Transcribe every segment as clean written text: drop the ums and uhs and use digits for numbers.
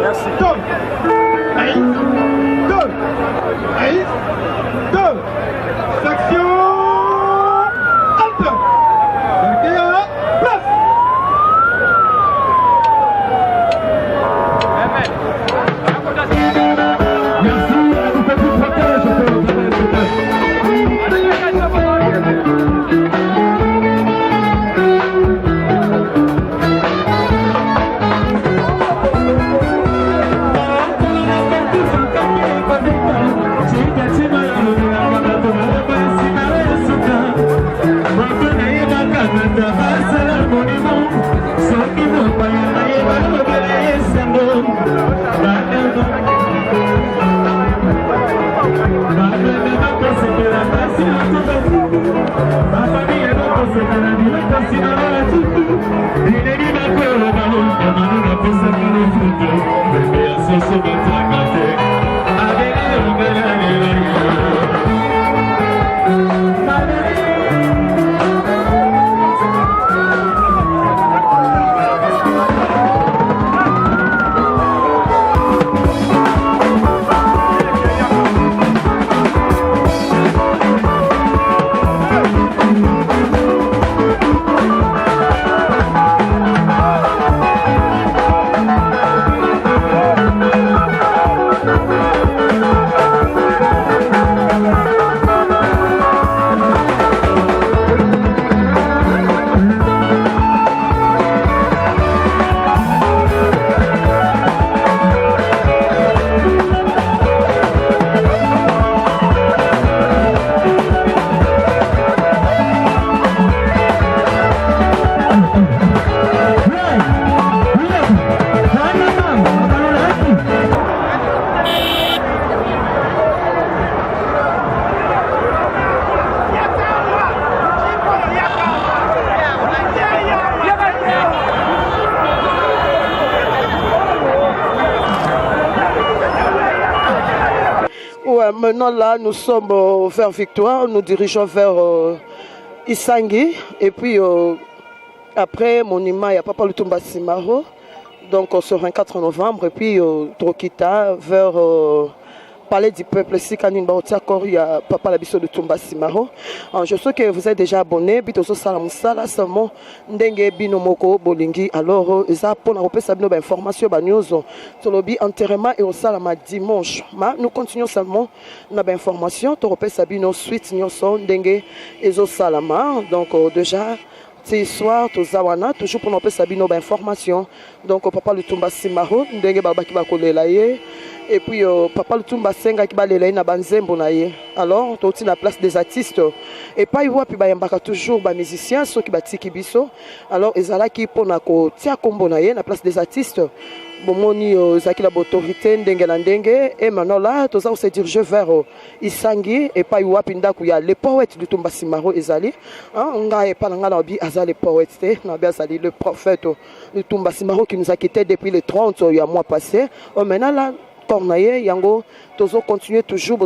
Merci. Section halte. Place. Maintenant là, nous sommes vers Victoire, nous dirigeons vers Isangi. Et puis après, Monima, il y a Papa Lutumba Simaro. Donc sur 24 novembre. Et puis Trokita vers Palais du Peuple. Si il y a Papa Labiso Lutumba Simaro. Je sais que vous êtes déjà abonné. Bitoso Salamusala, Samo, Ndenge Binomoko Bolingi. Alors, ça pour nous savoir des informations, des news. Sur le enterrement et au salama dimanche. Nous continuons seulement nos informations. Tu repères Sabino suite, nous sommes Ndenge et au salama. Donc, déjà. Ce soir, Zawana, toujours pour nous savoir nos informations. Donc, Papa Lutumba Simaro, Ndenge Baba qui va coller là. Et puis, Papa Lutumba Senga qui va aller na Banzembo na ye. Alors, tu as la place des artistes. Et pas, il voit, puis il y a toujours des musiciens, ceux qui battent Kibiso. Alors, ils sont là qui pour na ko tia kombo na ye, na place des artistes. Bomoni, Zaki la autorité, Ndenge la Ndenge. Et maintenant là, tu as se dirigé vers Isangi. Et pas, il voit, puis il y a les poètes Lutumba Simaro, Ezali. On a pas les poètes, le prophète Lutumba Simaro qui nous a quittés depuis le 30, il y a un mois passé. Maintenant là, Yango, Tozo continue toujours,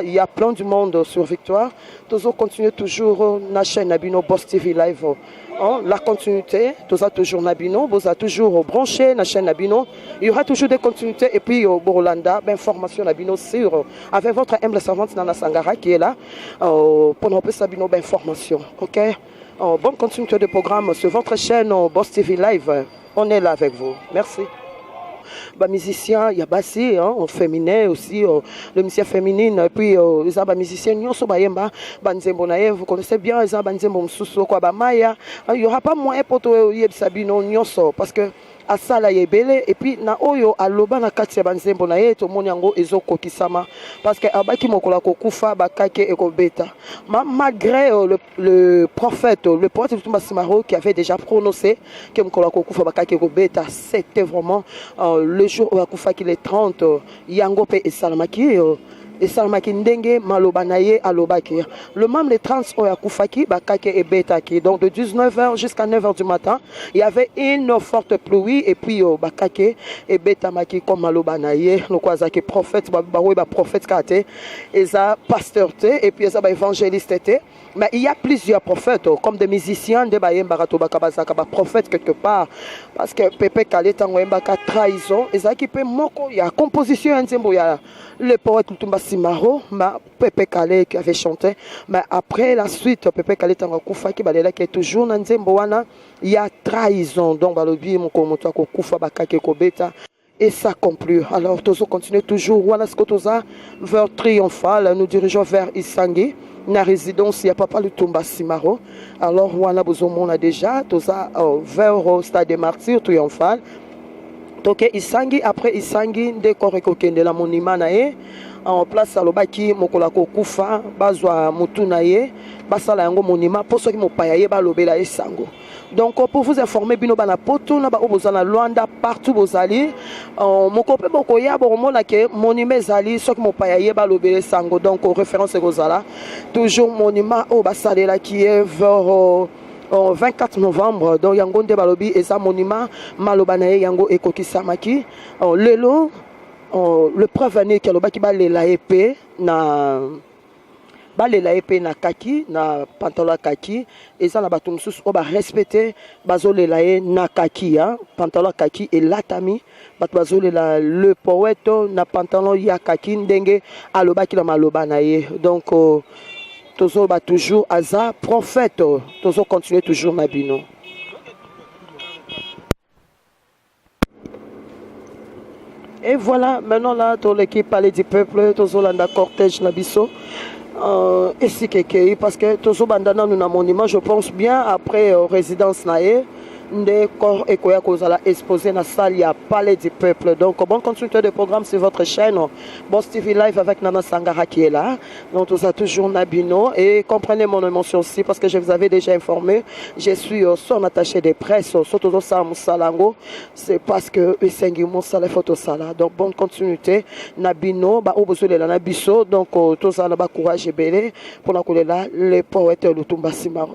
il y a plein du monde sur Victoire. Tozo continue toujours na chaîne Nabino Boss TV Live. La continuité, Tozo toujours Nabino, Boza toujours branché na chaîne Nabino. Il y aura toujours des continuités et puis Borolanda, information Nabino sur avec votre humble servante Nana Sangara qui est là pour nous passer Nabino information. OK? Bonne continuité de programme sur votre chaîne Boss TV Live. On est là avec vous. Merci. Musiciens, il y a Bassi, féminin aussi, le musicien féminine, et puis les musiciens, vous connaissez bien les Banzembo Msusu, il n'y aura pas moyen pour toi, Sabino, parce que à ça là yebele et puis na oyo aloba na kati ya banzembo na ye to moni yango ezoko kisama parce que abaki mokola kokufa bakake ekobeta malgré le prophète Lutumba Simaro qui avait déjà prononcé que mokola kokufa bakake ekobeta, c'était vraiment le jour où akufa qu'il est 30 yango pe esalamaki et salamaki ndenge maloba na ye alobaki. Le membre des trans oya kufaki bakake et betaki. Donc de 19h jusqu'à 9h du matin, il y avait une forte pluie et puis bakake et betamaki comme maloba na ye. Donc azaki prophète ba prophète kate, eza pasteur te et puis eza ba évangéliste te. Mais il y a plusieurs prophètes, comme des musiciens, des prophètes quelque part. Parce que Pepe Kale tango embaka trahison, et ça qui peut moko, il y a composition, il y a le poète Lutumba Simaro, Pepe Kale qui avait chanté. Mais après la suite, Pepe Kale tango kufa qui est toujours dans Nzemboana, il y a trahison. Donc, balobi moko moto ko kufa bakake ko beta. Et ça conclut. Alors, Tozo continue toujours. Voilà ce que Toza vers triomphal. Nous dirigeons vers Isangi. Na résidence, il n'y a pas le Tomba Simaro. Alors, on a déjà Toza vers au stade des martyrs triomphal. Donc, Isangi, après Isangi, décor et de la monument en place à l'obaki, Mokolako Kufa, Bazwa Mutunaye, Basala Yango monument, pour ceux qui m'ont payé, Balobela et Sango. Donc, pour vous informer, Bino Banapoto, Naba Obozana Luanda, partout vos alliés, mon copain Bokoya, Boromolake, monument Zali, ceux qui m'ont payé, Balobela Sango. Donc, référence Gozala, toujours monument au Basalela qui est vers. 24 novembre, donc Yango de Balobi et sa monument Malobanae Yango et Kokisamaki. Lelo, le prévenu qui a ba la épée na balela épée na kaki na pantalon kaki et ça na batum sous on va respecter bazolela na kaki hein pantalon kaki et latami bazolela le poète na pantalon ya kaki ndenge alobaki na maloba na ye donc Tozo va toujours Aza, prophète. Tozo continue toujours Mabino. Et voilà, maintenant là, dans l'équipe Palais du Peuple, Tozo Landa Cortège Nabiso. Et si quelqu'un, parce que Tozo Bandana nous a monument, je pense bien, après résidence Naé, des corps et quoi qu'on a exposé dans la salle, il y a Palais du Peuple. Donc, bon continuité de programme sur votre chaîne, Boss TV Live avec Nana Sangara qui est là. Donc, tout ça toujours Nabino. Et comprenez mon émotion aussi parce que je vous avais déjà informé. Je suis son attaché de presse, surtout ça Moussalango. C'est parce que Sengi Moussala photo sala. Donc, bonne continuité. Nabino, bah, au besoin de la Nabiso. Donc, tout ça, là-bas, courage et belé pour la là, les poètes Lutumba Simaro.